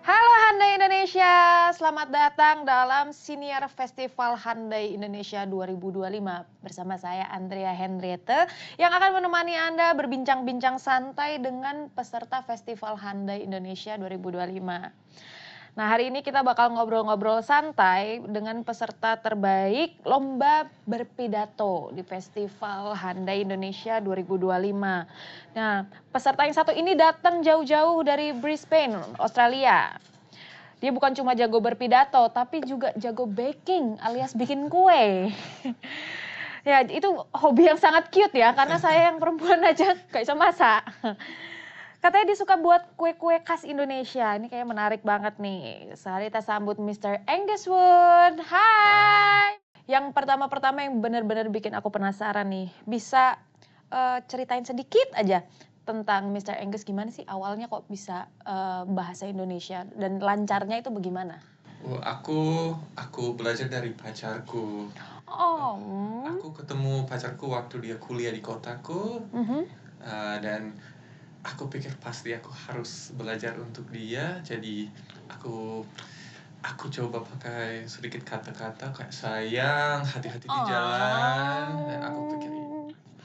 Halo Handai Indonesia, selamat datang dalam Senior Festival Handai Indonesia 2025 bersama saya Andrea Henriette yang akan menemani Anda berbincang-bincang santai dengan peserta Festival Handai Indonesia 2025. Nah, hari ini kita bakal ngobrol-ngobrol santai dengan peserta terbaik Lomba Berpidato di Festival Handai Indonesia 2025. Nah, peserta yang satu ini datang jauh-jauh dari Brisbane, Australia. Dia bukan cuma jago berpidato, tapi juga jago baking alias bikin kue. Ya, itu hobi yang sangat cute ya, karena saya yang perempuan aja gak bisa masak. Katanya dia suka buat kue-kue khas Indonesia. Ini kayak menarik banget nih. Sehari kita sambut Mr. Angus Wood. Hai. Yang pertama-pertama yang benar-benar bikin aku penasaran nih. Bisa ceritain sedikit aja tentang Mr. Angus, gimana sih awalnya kok bisa bahasa Indonesia dan lancarnya itu bagaimana? Oh, aku belajar dari pacarku. Oh. Aku ketemu pacarku waktu dia kuliah di kotaku, dan aku pikir pasti aku harus belajar untuk dia. Jadi aku coba pakai sedikit kata-kata kayak sayang, hati-hati di jalan, dan aku pikir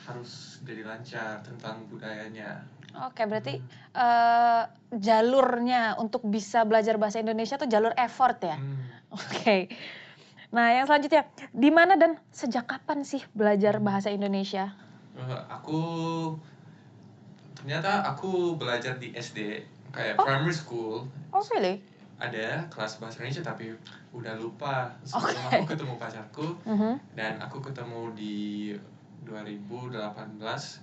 harus jadi lancar tentang budayanya. Oke, berarti jalurnya untuk bisa belajar bahasa Indonesia tuh jalur effort ya? Oke. Nah, yang selanjutnya, di mana dan sejak kapan sih belajar bahasa Indonesia? Ternyata aku belajar di SD, kayak Oh. primary school. Oh, really? Ada kelas bahasa Indonesia tapi udah lupa sebelum Oke. aku ketemu pacarku. Dan aku ketemu di 2018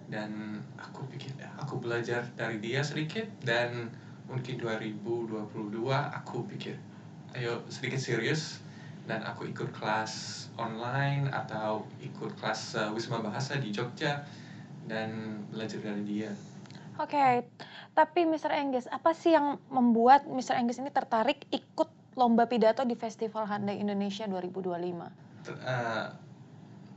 dan aku pikir aku belajar dari dia sedikit, dan mungkin 2022 aku pikir ayo sedikit serius, dan aku ikut kelas online atau ikut kelas Wisma Bahasa di Jogja dan belajar dari dia. Oke, tapi Mr. Angus, apa sih yang membuat Mr. Angus ini tertarik ikut lomba pidato di Festival Handai Indonesia 2025?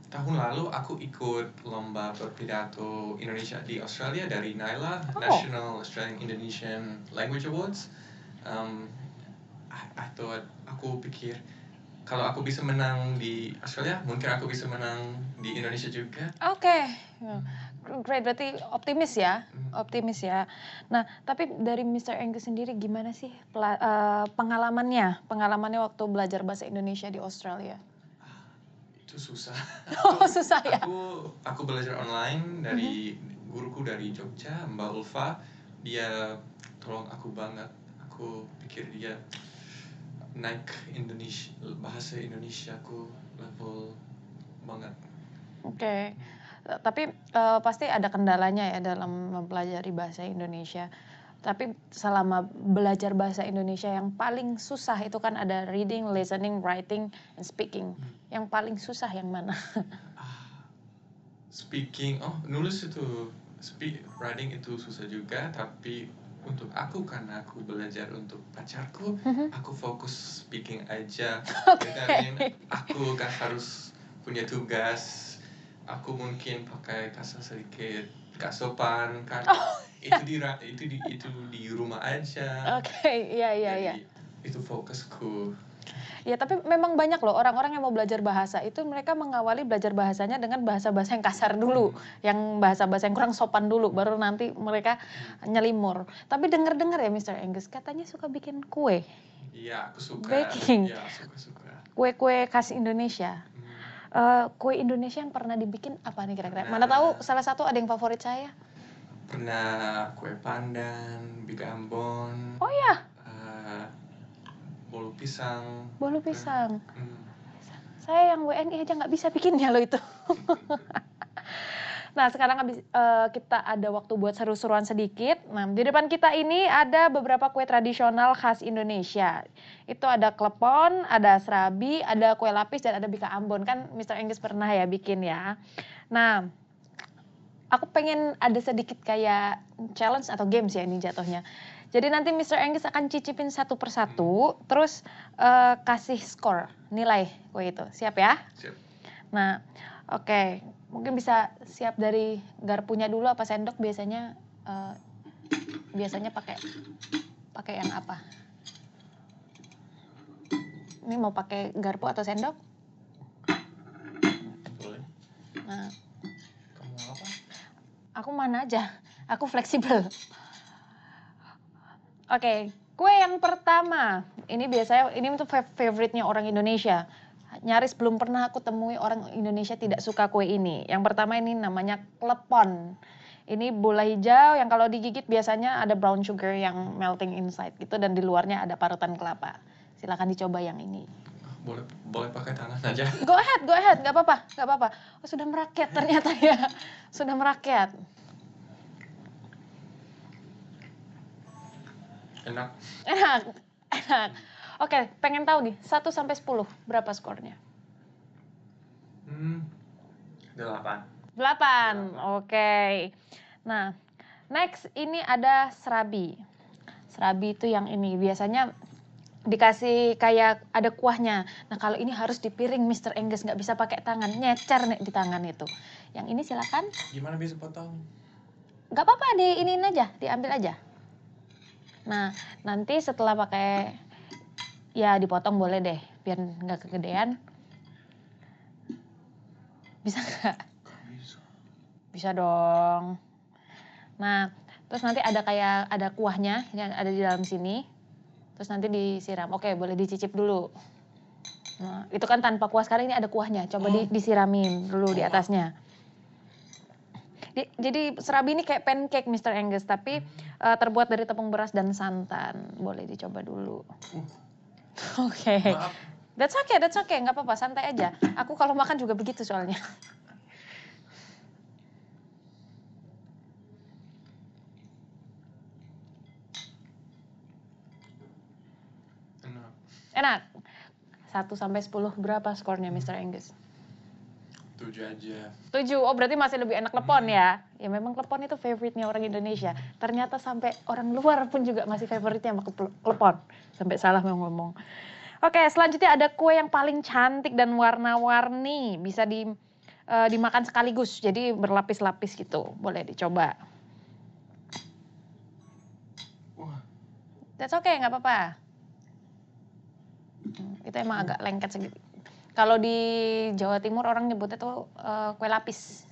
Tahun lalu aku ikut lomba berpidato Indonesia di Australia dari NAILA, Oh. National Australian Indonesian Language Awards. Aku pikir kalau aku bisa menang di Australia, mungkin aku bisa menang di Indonesia juga. Oke. Great, berarti optimis ya, optimis ya. Nah, tapi dari Mr. Angus sendiri gimana sih pengalamannya waktu belajar bahasa Indonesia di Australia? Itu susah. Oh, susah ya? Aku belajar online dari guruku dari Jogja, Mbak Ulfa. Dia tolong aku banget. Aku pikir dia naik bahasa Indonesiaku level banget. Oke. Tapi pasti ada kendalanya ya dalam mempelajari bahasa Indonesia. Tapi selama belajar bahasa Indonesia yang paling susah itu kan ada reading, listening, writing, and speaking. Yang paling susah yang mana? Nulis itu, writing itu susah juga, tapi untuk aku karena aku belajar untuk pacarku, aku fokus speaking aja. Dan aku kan harus punya tugas. Aku mungkin pakai kata sedikit gak sopan kan. Itu di rumah aja. Oke, iya. Jadi itu fokusku. Ya, tapi memang banyak loh orang-orang yang mau belajar bahasa itu mereka mengawali belajar bahasanya dengan bahasa-bahasa yang kasar dulu, yang bahasa-bahasa yang kurang sopan dulu, baru nanti mereka nyelimur. Tapi dengar-dengar ya Mr. Angus, katanya suka bikin kue. Iya, aku suka. Baking. Iya, suka. Kue-kue khas Indonesia. Kue Indonesia yang pernah dibikin apa nih kira-kira? Mana tahu salah satu ada yang favorit saya. Pernah kue pandan, bika ambon. Oh ya? Bolu pisang. Bolu pisang. Saya yang WNI aja nggak bisa bikinnya loh itu. Nah, sekarang kita ada waktu buat seru-seruan sedikit. Nah, di depan kita ini ada beberapa kue tradisional khas Indonesia. Itu ada klepon, ada serabi, ada kue lapis, dan ada bika ambon. Kan Mr. Angus pernah ya bikin ya. Nah, aku pengen ada sedikit kayak challenge atau games ya ini jatuhnya. Jadi nanti Mr. Angus akan cicipin satu persatu, terus kasih skor, nilai kue itu. Siap ya? Siap. Nah, oke. Mungkin bisa siap dari garpunya dulu apa sendok biasanya pakai pakai yang apa? Ini mau pakai garpu atau sendok? Boleh. Nah, Kamu mau apa? aku mana aja. Aku fleksibel. Oke, kue yang pertama. Ini biasanya, ini tuh favorite-nya orang Indonesia. Nyaris belum pernah aku temui orang Indonesia tidak suka kue ini. Yang pertama ini namanya klepon. Ini bola hijau yang kalau digigit biasanya ada brown sugar yang melting inside gitu dan di luarnya ada parutan kelapa. Silakan dicoba yang ini. Boleh pakai tangan aja. Go ahead, nggak apa-apa. Oh, sudah merakyat ternyata ya, sudah merakyat. Enak. Enak. Oke, pengen tahu nih, 1 sampai 10, berapa skornya? 8. 8, oke. Nah, next ini ada serabi. Serabi itu yang ini, biasanya dikasih kayak ada kuahnya. Nah, kalau ini harus di piring, Mr. Angus, nggak bisa pakai tangan, nyecer nih di tangan itu. Yang ini silakan. Gimana bisa potong? Nggak apa-apa, diinin aja, diambil aja. Nah, nanti setelah pakai, ya dipotong boleh deh, biar nggak kegedean. Bisa nggak? Bisa. Bisa dong. Nah, terus nanti ada kayak ada kuahnya yang ada di dalam sini. Terus nanti disiram. Oke, boleh dicicip dulu. Nah, itu kan tanpa kuah, sekarang ini ada kuahnya. Coba disiramin dulu di atasnya. Jadi serabi ini kayak pancake Mr. Angus, tapi terbuat dari tepung beras dan santan. Boleh dicoba dulu. Oke. Maaf. That's okay, nggak apa-apa, santai aja. Aku kalau makan juga begitu soalnya. Enak. 1 sampai 10 berapa skornya Mr. Angus? 7 aja. 7. Oh, berarti masih lebih enak klepon ya. Ya memang klepon itu favorite-nya orang Indonesia. Ternyata sampai orang luar pun juga masih favorite-nya sama klepon. Sampai salah mau ngomong. Oke, selanjutnya ada kue yang paling cantik dan warna-warni. Bisa dimakan sekaligus. Jadi berlapis-lapis gitu. Boleh dicoba. Wah. That's okay, nggak apa-apa. Itu emang agak lengket segitu. Kalau di Jawa Timur orang nyebutnya tuh kue lapis.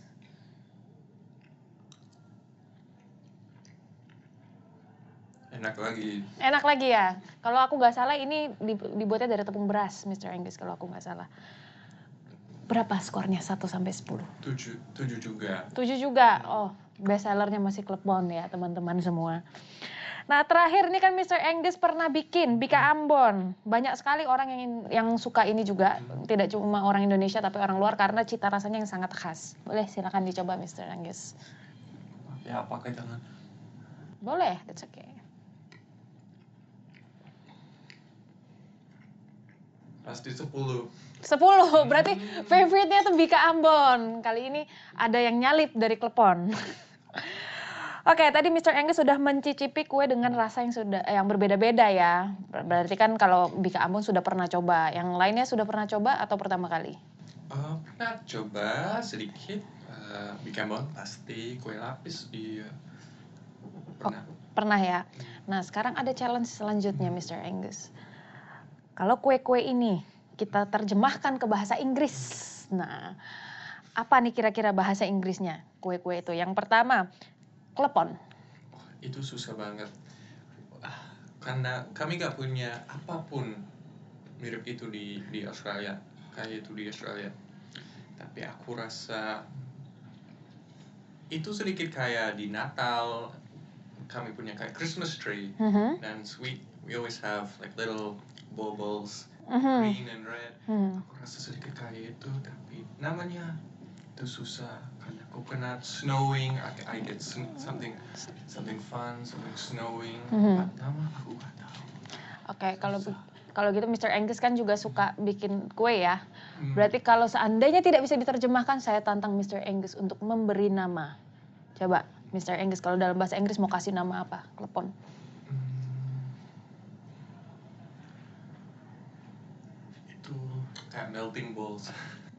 Enak lagi. Enak lagi ya. Kalau aku nggak salah ini dibuatnya dari tepung beras, Mr. Angus, kalau aku nggak salah. Berapa skornya 1 sampai 10? 7 juga. 7 juga. Oh, best sellernya masih klepon ya, teman-teman semua. Nah, terakhir ini kan Mr. Angus pernah bikin Bika Ambon. Banyak sekali orang yang suka ini juga, tidak cuma orang Indonesia tapi orang luar karena cita rasanya yang sangat khas. Boleh silakan dicoba Mr. Angus. Ya, pakai tangan. Boleh, that's okay. Pasti 10. 10, berarti favorite-nya tuh Bika Ambon. Kali ini ada yang nyalip dari klepon. Oke, tadi Mr. Angus sudah mencicipi kue dengan rasa yang berbeda-beda ya. Berarti kan kalau Bika Ambon sudah pernah coba. Yang lainnya sudah pernah coba atau pertama kali? Pernah coba sedikit. Bika Ambon pasti, kue lapis iya. Pernah. Pernah ya. Nah, sekarang ada challenge selanjutnya Mr. Angus. Kalau kue-kue ini kita terjemahkan ke bahasa Inggris. Nah, apa nih kira-kira bahasa Inggrisnya kue-kue itu? Yang pertama, klepon. Itu susah banget. Karena kami gak punya apapun mirip itu di Australia. Kayak itu di Australia. Tapi aku rasa itu sedikit kayak di Natal. Kami punya kayak Christmas tree. Dan sweet. We always have like little baubles. Green and red. Aku rasa sedikit kayak itu. Tapi namanya itu susah. Karena coconut, snowing, I get something fun, something snowing. Nama aku gak tahu. Oke, kalau gitu Mr. Angus kan juga suka bikin kue ya. Berarti kalau seandainya tidak bisa diterjemahkan, saya tantang Mr. Angus untuk memberi nama. Coba Mr. Angus kalau dalam bahasa Inggris mau kasih nama apa? Klepon. Itu kayak melting balls.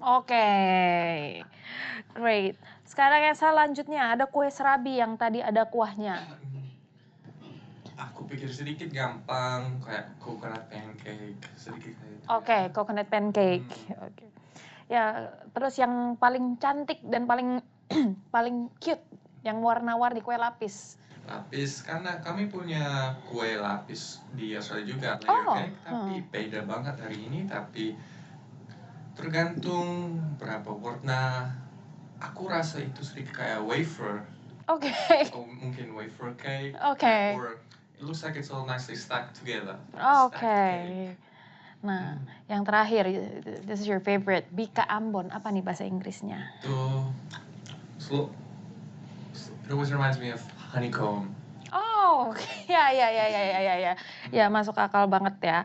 Oke, great. Sekarang yang selanjutnya ada kue serabi yang tadi ada kuahnya. aku pikir sedikit gampang, kayak coconut pancake, sedikit kayak itu Oke, ya. coconut pancake. Oke. Ya, terus yang paling cantik dan paling paling cute yang warna-warni kue lapis. Lapis, karena kami punya kue lapis di Australia juga, layer Oh, cake, tapi beda banget hari ini, tapi tergantung berapa warna. Aku rasa itu sedikit kayak wafer, oke. atau mungkin wafer cake, Oke. or it looks like it's all nicely stacked together. Oke. Stacked cake. Nah, yang terakhir, this is your favorite, Bika Ambon. Apa nih bahasa Inggrisnya? Itu it always reminds me of honeycomb. Oh, ya. Ya, masuk akal banget ya.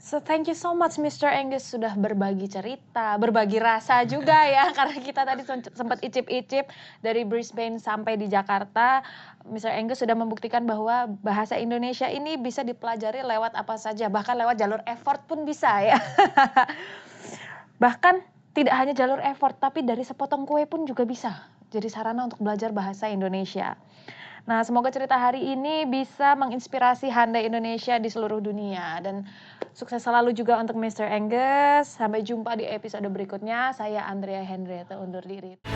So thank you so much Mr. Angus sudah berbagi cerita, berbagi rasa juga ya karena kita tadi sempat icip-icip dari Brisbane sampai di Jakarta. Mr. Angus sudah membuktikan bahwa bahasa Indonesia ini bisa dipelajari lewat apa saja, bahkan lewat jalur effort pun bisa ya. Bahkan tidak hanya jalur effort tapi dari sepotong kue pun juga bisa jadi sarana untuk belajar bahasa Indonesia. Nah, semoga cerita hari ini bisa menginspirasi Handai Indonesia di seluruh dunia. Dan sukses selalu juga untuk Mr. Angus. Sampai jumpa di episode berikutnya. Saya Andrea Henrietta undur diri.